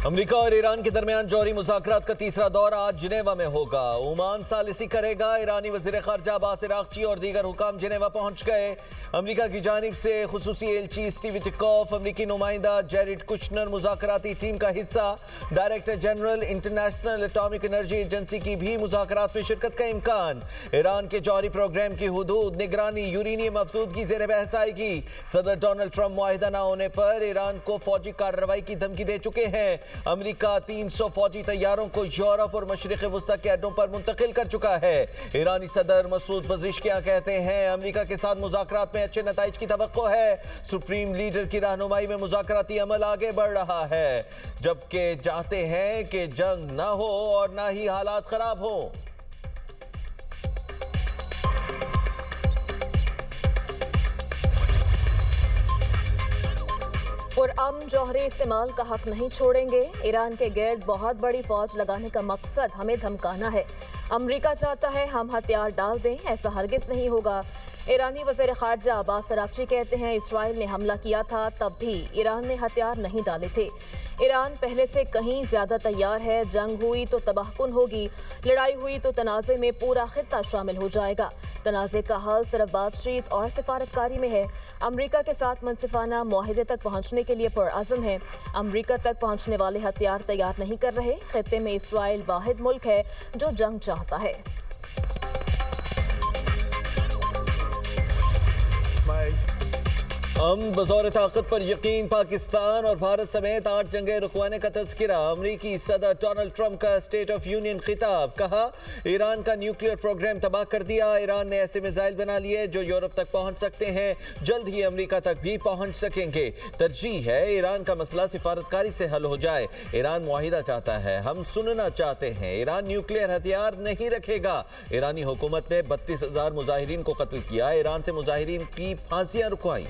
America और Iran के दरमियान जौहरी मुज़ाकरात का तीसरा दौर आज जिनेवा में होगा। ओमान सालिसी करेगा। ईरानी वज़ीर ख़ारजा अब्बास अराग़ची और दीगर हुकाम जिनेवा पहुंच गए। अमेरिका की जानिब से खुसूसी एलची स्टीव विटिकॉफ, अमेरिकी नुमाइंदा जेरेड कुशनर मुज़ाकराती टीम का हिस्सा। Director general international atomic energy agency की भी मुज़ाकरात में शिरकत का इम्कान। ईरान के जौहरी प्रोग्राम की हुदूद निगरानी यूरेनियम अफसूदगी ज़ेर बहस आएगी। सदर डोनाल्ड ट्रंप मुआहिदा न होने पर ईरान को फौजी कार्रवाई की धमकी दे चुके हैं। अमेरिका 300 फौजी तैयारों को यूरोप और मशरिक़ वस्ता के अड्डों पर मुंतकिल कर चुका है। ईरानी सदर मसूद पज़ेश्कियां कहते हैं अमेरिका के साथ मुज़ाकरात में अच्छे नताइज की तवक्को है। सुप्रीम लीडर की रहनुमाई में मुज़ाकराती अमल आगे बढ़ रहा है, जबकि चाहते हैं कि जंग न हो और न ही हालात खराब हो। और जौहरी इस्तेमाल का हक नहीं छोड़ेंगे। ईरान के गिर्द बहुत बड़ी फौज लगाने का मकसद हमें धमकाना है। अमेरिका चाहता है हम हथियार डाल दें, ऐसा हरगिज नहीं होगा। ईरानी वज़ीर ख़ारजा अब्बास अराग़ची कहते हैं इसराइल ने हमला किया था तब भी ईरान ने हथियार नहीं डाले थे। ईरान पहले से कहीं ज्यादा तैयार है। जंग हुई तो तबाहकुन होगी, लड़ाई हुई तो तनाज़े में पूरा खित्ता शामिल हो जाएगा। तनाज़े का हल सिर्फ बातचीत और सिफारतकारी में है। अमेरिका के साथ मुनसिफाना मुआहिदे तक पहुंचने के लिए पुरअज़म है। अमेरिका तक पहुंचने वाले हथियार तैयार नहीं कर रहे। खित्ते में इसराइल वाहिद मुल्क है जो जंग चाहता है। हम बज़ौर ताकत पर यकीन। पाकिस्तान और भारत समेत 8 जंगें रुकवाने का तज़किरा। अमरीकी सदर डोनाल्ड ट्रंप का स्टेट ऑफ यूनियन खिताब। कहा ईरान का न्यूक्लियर प्रोग्राम तबाह कर दिया। ईरान ने ऐसे मिसाइल बना लिए जो यूरोप तक पहुंच सकते हैं, जल्द ही अमरीका तक भी पहुंच सकेंगे। तरजीह है ईरान का मसला सिफारतकारी से हल हो जाए। ईरान मुआहिदा चाहता है, हम सुनना चाहते हैं। ईरान न्यूक्लियर हथियार नहीं रखेगा। ईरानी हुकूमत ने 32,000 मुजाहिरीन को कत्ल किया। ईरान से मुजाहिरीन की फांसियां रुकवाई।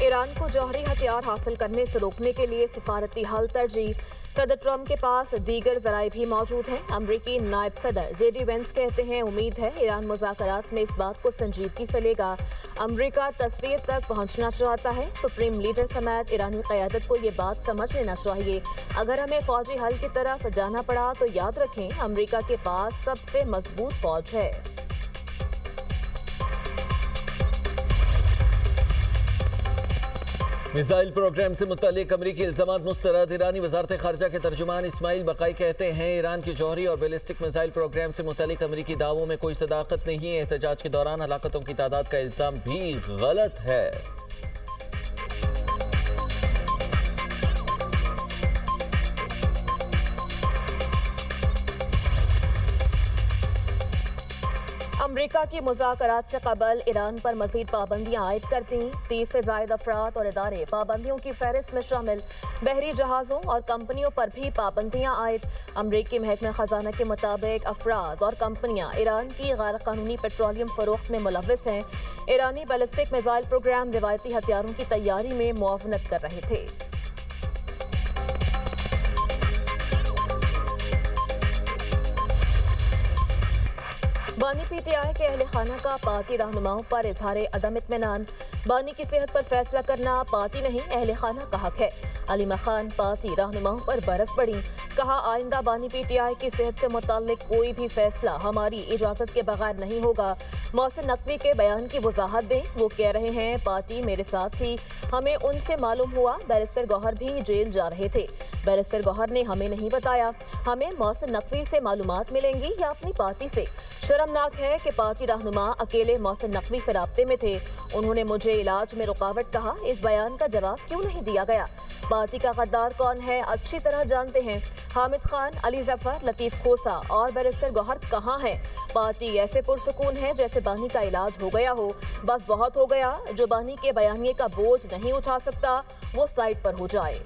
ईरान को जौहरी हथियार हासिल करने से रोकने के लिए सिफारती हल तरजीह। सदर ट्रंप के पास दीगर जराए भी मौजूद हैं। अमरीकी नायब सदर जेडी वेंस कहते हैं उम्मीद है ईरान मुज़ाकरात में इस बात को संजीदगी से लेगा। अमरीका तस्वीर तक पहुंचना चाहता है। सुप्रीम लीडर समेत ईरानी क़यादत को ये बात समझ लेना चाहिए। अगर हमें फौजी हल की तरफ जाना पड़ा तो याद रखें अमरीका के पास सबसे मजबूत फौज है। मिसाइल प्रोग्राम से मुतालिक अमरीकी इल्ज़ामात मुस्तरद। ईरानी वज़ारत ख़ारजा के तर्जुमान इस्माइल बक़ाई कहते हैं ईरान की जौहरी और बैलिस्टिक मिसाइल प्रोग्राम से मुतालिक अमरीकी दावों में कोई सदाकत नहीं है। एहतजाज के दौरान हलाकतों की तादाद का इल्ज़ाम भी गलत है। अमरीका की मुज़ाकरात से कबल ईरान पर मज़ीद पाबंदियाँ आयद करती। 30 से ज़ायद अफराद और इदारे पाबंदियों की फहरिस्त में शामिल। बहरी जहाज़ों और कंपनियों पर भी पाबंदियाँ आयद। अमरीकी महकमा ख़जाना के मुताबिक अफराद और कंपनियाँ ईरान की गैर कानूनी पेट्रोलियम फ़रोख्त में मुलव्वस हैं। ईरानी बैलिस्टिक मिसाइल प्रोग्राम रिवायती हथियारों की तैयारी में मुआवनत कर रहे थे। बानी पीटीआई के अहले खाना का पार्टी रहनुमाओं पर इजहार अदम इत्मीनान। बानी की सेहत पर फैसला करना पार्टी नहीं अहले खाना का हक है। अलीमा खान पार्टी रहनुमाओं पर बरस पड़ी। कहा आइंदा बानी पीटीआई की सेहत से मुताल्लिक कोई भी फैसला हमारी इजाजत के बगैर नहीं होगा। मोहसिन नकवी के बयान की वजाहत दें। वो कह रहे हैं पार्टी मेरे साथ थी, हमें उनसे मालूम हुआ बैरिस्टर गौहर भी जेल जा रहे थे। बैरिस्टर गौहर ने हमें नहीं बताया। हमें मोहसिन नकवी से मालूमात मिलेंगी या अपनी पार्टी से। शर्मनाक है कि पार्टी रहनुमा अकेले मोहसिन नकवी से राब्ते में थे। उन्होंने मुझे इलाज में रुकावट कहा। इस बयान का जवाब क्यों नहीं दिया गया? पार्टी का गद्दार कौन है अच्छी तरह जानते हैं। हामिद खान, अली जफर, लतीफ खोसा और बैरिस्टर गौहर कहाँ हैं? पार्टी ऐसे पुरसुकून है जैसे बानी का इलाज हो गया हो। बस बहुत हो गया। जो बानी के बयानिए का बोझ नहीं उठा सकता वो साइड पर हो जाए।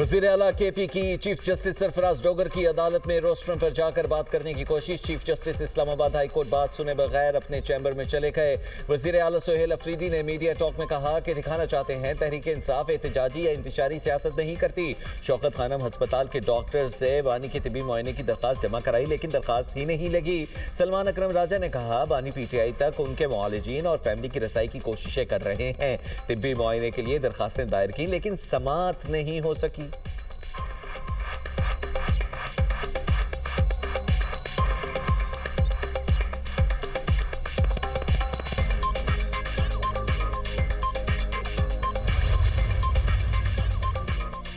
वज़ीर आला केपी की चीफ जस्टिस सरफराज डोगर की अदालत में रोस्ट्रम पर जाकर बात करने की कोशिश। Chief justice Islamabad high court बात सुने बगैर अपने चैम्बर में चले गए। वज़ीर आला सुहेल अफरीदी ने मीडिया टॉक में कहा कि दिखाना चाहते हैं तहरीक इंसाफ एहतजाजी या इंतशारी सियासत नहीं करती। शौकत खानम अस्पताल के डॉक्टर से बानी के तिबी मुआयने की दरखास्त जमा कराई लेकिन दरखास्त ही नहीं लगी। सलमान अकरम राजा ने कहा बानी पीटीआई तक उनके मुआलिजीन और फैमिली की रसाई की कोशिशें कर रहे हैं। तिब्बी मुआयने के लिए दरखास्तें दायर की लेकिन समाअत नहीं हो सकी।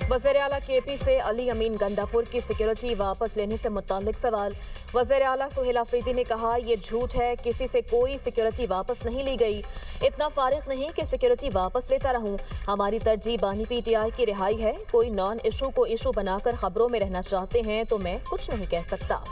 वज़ीर आला केपी से अली अमीन गंडापुर की सिक्योरिटी वापस लेने से मुताल्लिक सवाल। वज़ीर आला सुहेल अफरीदी ने कहा ये झूठ है, किसी से कोई सिक्योरिटी वापस नहीं ली गई। इतना फारिग नहीं कि सिक्योरिटी वापस लेता रहूं। हमारी तरजीह बानी पीटीआई की रिहाई है। कोई नॉन इशू को इशू बनाकर खबरों में रहना चाहते हैं तो मैं कुछ नहीं कह सकता।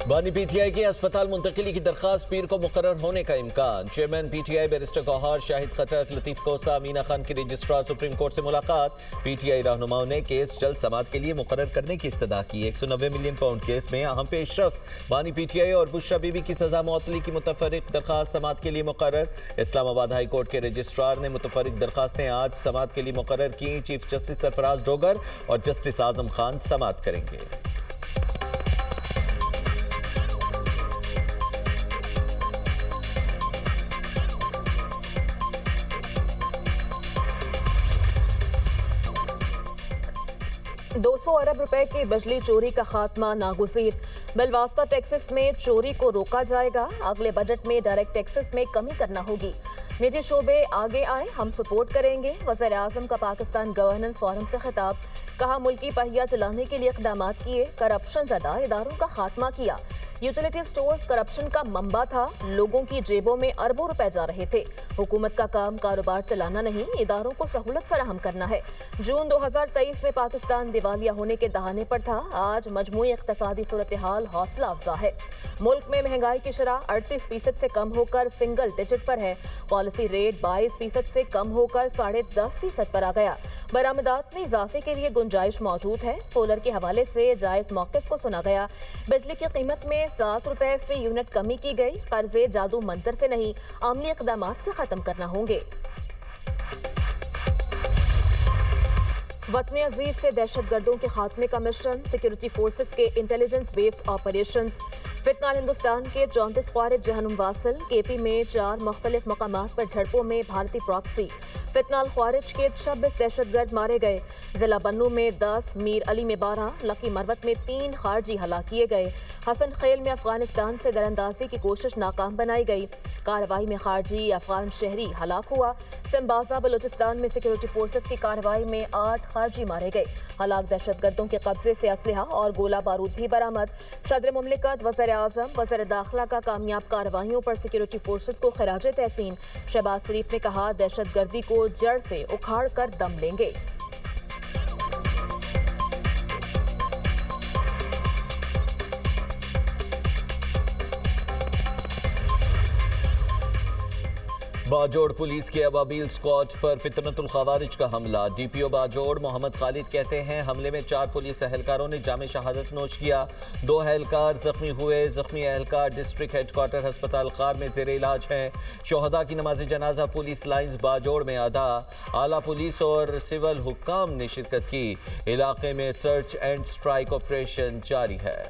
बानी पीटीआई की अस्पताल मुंतकिली की दरखास्त पीर को मुकर्रर होने का इम्कान। Chairman PTI barrister Gohar, Shahid Khattak, Latif Khosa, Amina Khan की रजिस्ट्रार सुप्रीम कोर्ट से मुलाकात। पीटीआई रहनुमाओं ने केस जल्द समाअत के लिए मुकर्रर करने की इस्तदा की। 190 मिलियन पाउंड केस में अहम पेशरफ। बानी पीटीआई और बुशरा बीबी की सजा मुअत्तली की मुतफर्रिक दरखास्त समाअत के लिए मुकर्रर। इस्लामाबाद हाई कोर्ट के रजिस्ट्रार ने मुतफर्रिक दरखास्तें आज समाअत के लिए मुकर्रर की। चीफ जस्टिस सरफराज डोगर और जस्टिस आजम खान समाअत करेंगे। $200 अरब रुपए की बिजली चोरी का खात्मा नागुज़ीर। बिलवास्ता टैक्सेस में चोरी को रोका जाएगा। अगले बजट में डायरेक्ट टैक्सेस में कमी करना होगी। निजी शोबे आगे आए, हम सपोर्ट करेंगे। वज़ीर आज़म का पाकिस्तान गवर्नेंस फोरम से खिताब। कहा मुल्की पहिया चलाने के लिए इक़दाम किए, करप्शन ज़दा इदारों का खात्मा किया। यूटिलिटी स्टोर्स करप्शन का मंबा था, लोगों की जेबों में अरबों रुपए जा रहे थे। हुकूमत का काम कारोबार चलाना नहीं, इदारों को सहूलत फराहम करना है। जून 2023 में पाकिस्तान दिवालिया होने के दहाने पर था। आज मजमूई इक़्तिसादी सूरत हाल हौसला अफजा है। मुल्क में महंगाई की शरह 38% से कम होकर सिंगल डिजिट पर है। पॉलिसी रेट 22% से कम होकर 10.5% पर आ गया। बरामदात में इजाफे के लिए गुंजाइश मौजूद है। सोलर के हवाले से जायज मौक़िफ़ को सुना गया। बिजली की कीमत में 7 रुपए फी यूनिट कमी की गई। कर्जे जादू मंतर से नहीं, अमली इक़दामात से खत्म करना होंगे। वतन अजीज से दहशतगर्दों के खात्मे का मिशन। सिक्योरिटी फोर्सेस के इंटेलिजेंस बेस्ड ऑपरेशंस। फितनाल हिंदुस्तान के 34 ख्वारिज जहनुम वासिल। केपी में 4 मुख्तलिफ मकामात पर झड़पों में भारतीय प्रॉक्सी। फितनाल ख्वारिज के 26 दहशतगर्द मारे गए। जिला बन्नू में 10, मीर अली में 12, लकी मरवत में 3 खारजी हलाक किए गए। हसन खेल में अफगानिस्तान से दरअंदाजी की कोशिश नाकाम बनाई गई। कार्रवाई में खारजी अफगान शहरी हलाक हुआ। सिम्बाजा बलूचिस्तान में सिक्योरिटी फोर्सेस की कार्रवाई में 8 खारजी मारे गए। हलाक दहशतगर्दों के कब्जे से असलहा और गोला बारूद भी बरामद। सदर मुमलिकत वज़ीर आज़म वज़ीर दाखिला का कामयाब कार्रवाइयों पर सिक्योरिटी फोर्सेस को खिराज तहसीन। शहबाज शरीफ ने कहा दहशतगर्दी को जड़ से उखाड़ कर दम लेंगे। बाजोड़ पुलिस के अबाबील स्क्वाड पर फितनतुल खवारिज का हमला। डीपीओ बाजोड़ मोहम्मद खालिद कहते हैं हमले में 4 पुलिस एहलकारों ने जामे शहादत नोश किया। 2 एहलकार जख्मी हुए। जख्मी एहलकार डिस्ट्रिक्ट हेडक्वार्टर अस्पताल खार में जेर इलाज हैं। शोहदा की नमाज जनाजा पुलिस लाइन्स बाजोड़ में अदा। आला पुलिस और सिविल हुक्काम ने शिरकत की। इलाके में सर्च एंड स्ट्राइक ऑपरेशन जारी है।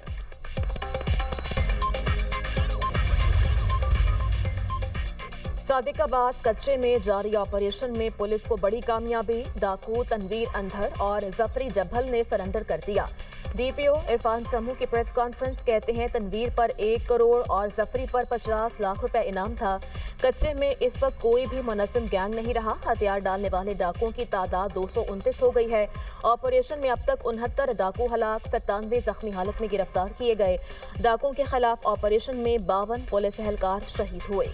सादिकाबाद कच्चे में जारी ऑपरेशन में पुलिस को बड़ी कामयाबी। डाकू तनवीर अंधर और जफरी जब्बल ने सरेंडर कर दिया। डीपीओ इरफान समूह की प्रेस कॉन्फ्रेंस कहते हैं तनवीर पर 1 करोड़ और जफरी पर 50 लाख रुपए इनाम था। कच्चे में इस वक्त कोई भी मुनज़्ज़म गैंग नहीं रहा। हथियार डालने वाले डाकुओं की तादाद 229 हो गई है। ऑपरेशन में अब तक 69 डाकू हलाक, 97 जख्मी हालत में गिरफ्तार किए गए। डाकुओं के खिलाफ ऑपरेशन में 52 पुलिस एहलकार शहीद हुए।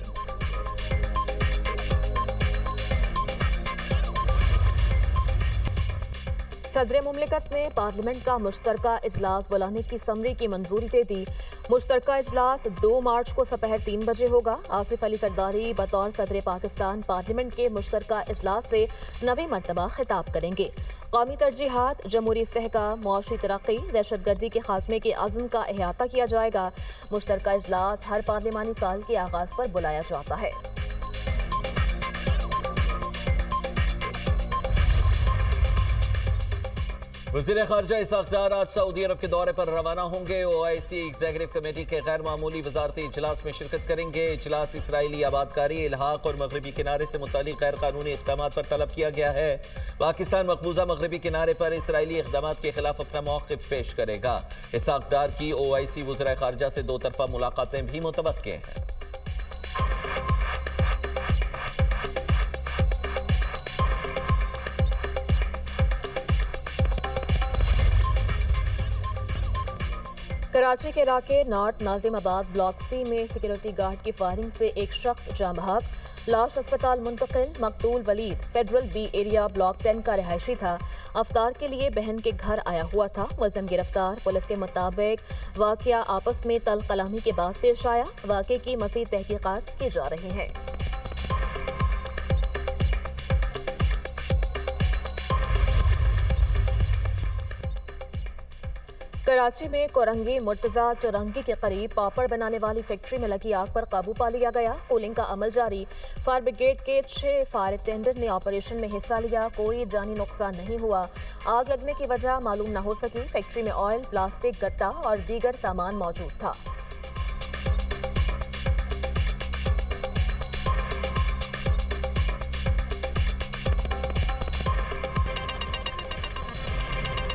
सदर मुमलिकत ने पार्लियामेंट का मुश्तरका इजलास बुलाने की समरी की मंजूरी दे दी। मुश्तरका इजलास 2 मार्च को दोपहर 3 बजे होगा। आसिफ अली सरदारी बतौर सदर पाकिस्तान पार्लियामेंट के मुश्तरका इजलास से 9वीं मरतबा खिताब करेंगे। कौमी तरजीहात, जमहूरी इस्तेहकाम, मुआशी तरक्की, दहशतगर्दी के खात्मे के अज़्म का अहाता किया जाएगा। मुश्तरका इजलास हर पार्लिमानी साल के आगाज पर बुलाया जाता है। वज़ीर ख़ारजा इसहाक़ डार आज सऊदी अरब के दौरे पर रवाना होंगे। OIC एग्जीक्यूटिव कमेटी के गैर मामूली वज़ारती इजलास में शिरकत करेंगे। इजलास इसराइली आबादकारी, इल्हाक और मगरबी किनारे से मुतालिक गैर कानूनी इक़दाम पर तलब किया गया है। पाकिस्तान मकबूजा मगरबी किनारे पर इसराइली इक़दाम के खिलाफ अपना मौक़िफ़ पेश करेगा। इसहाक़ डार की OIC वज़ीर ख़ारजा से 2 तरफ़ा मुलाकातें भी मुतवक्किल हैं। कराची के इलाके नॉर्थ नाजिमाबाद ब्लॉक C में सिक्योरिटी गार्ड की फायरिंग से एक शख्स जाँ बहक, लाश अस्पताल मुंतकिल। मकतूल Waleed federal B area block 10 का रिहायशी था। अफ्तार के लिए बहन के घर आया हुआ था। वज़न गिरफ्तार। पुलिस के मुताबिक वाक़या आपस में तल कलामी के बाद पेश आया। वाक़े की मज़ीद तहकीकात की जा रही हैं। कराची में कोरंगी मुर्तजा चौरंगी के करीब पापड़ बनाने वाली फैक्ट्री में लगी आग पर काबू पा लिया गया। कूलिंग का अमल जारी। फायर ब्रिगेड के 6 फायर टेंडर ने ऑपरेशन में हिस्सा लिया। कोई जानी नुकसान नहीं हुआ। आग लगने की वजह मालूम न हो सकी। फैक्ट्री में ऑयल, प्लास्टिक, गत्ता और दीगर सामान मौजूद था।